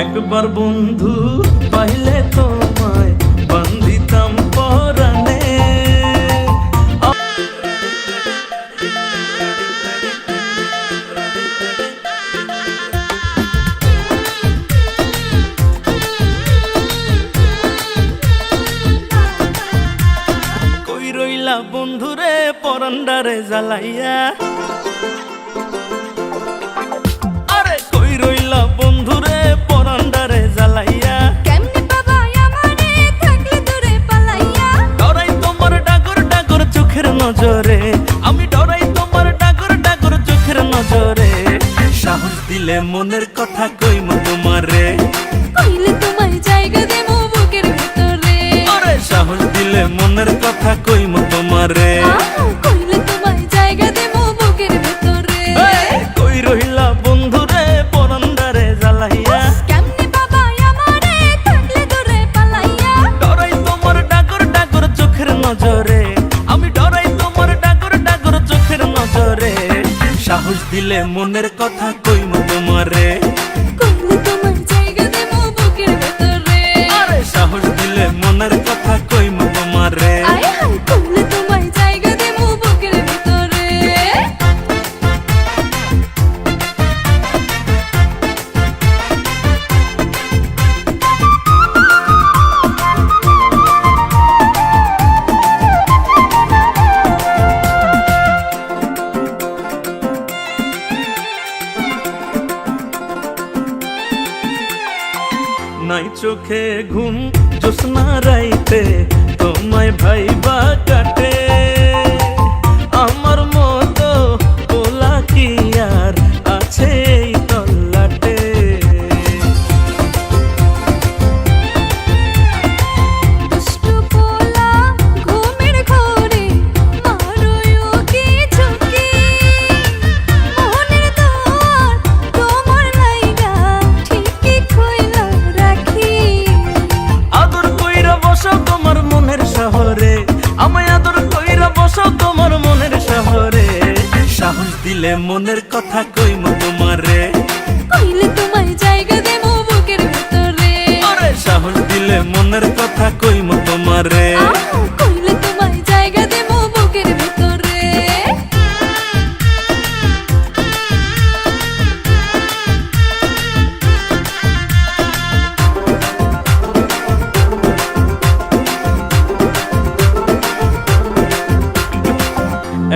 একবার বন্ধু পাইলে তোমায় বান্ধিতাম পরাণে। কই রইলা বন্ধুরে পরান্ডারে জ্বালাইয়া, বন্ধুরে পরান্ডারে জ্বালাইয়া। কেমনে পাবা আমারে থাকলে দূরে পালাইয়া? ডরাই তোমার ডাগর ডাগর চোখের নজরে, আমি ডরাই তোমার ডাগর ডাগর চোখের নজরে। সাহস দিলে মনের কথা কইমু তোমারে, কইলে তোমায় জায়গা দেবো বুকের ভিতরে। আরে সাহস দিলে মনের কথা কইমু তোমারে, কইলে তোমায় জায়গা দেবো বুকের ভিতরে। কই রইলা বন্ধুরে পরান্ডারে জ্বালাইয়া। কেমনে পাবা আমারে থাকলে দূরে পালাইয়া? ডরাই তোমার ডাগর ডাগর চোখের নজরে, আমি ডরাই তোমার ডাগর ডাগর চোখের নজরে। সাহস দিলে মনের কথা কইমু তোমারে, কইলে তোমায় জায়গা দেবো বুকের ভিতরে। আরে সাহস দিলে মনের কথা কইমু তোমারে। আয় হায় কইলে তোমায় জায়গা দেবো বুকের ভিতরে। নাই চোখে ঘুম জ্যোৎস্না রাইতে তোমায় ভাইবা কাটে। আমার মতো পোলা কি আর আছে এই তল্লাটে? দুষ্টু পোলা ঘুমের ঘোরে মারোয়ো কি ঝুঁকি। মনের দোয়ার তোমার লাইগা ঠিকই খোলা রাখি। আদর কইরা বসো তোমার মনের শহরে, আমায় আদর কইরা বসো তোমার মনের শহরে। সাহস দিলে মনের কথা কইমু তোমারে, কইলে তোমায় জায়গা দেবো বুকের ভিতরে। আরে সাহস দিলে মনের কথা কইমু তোমারে। কইলে তোমায় জায়গা দেবো বুকের ভিতরে।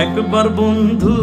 একবার বন্ধু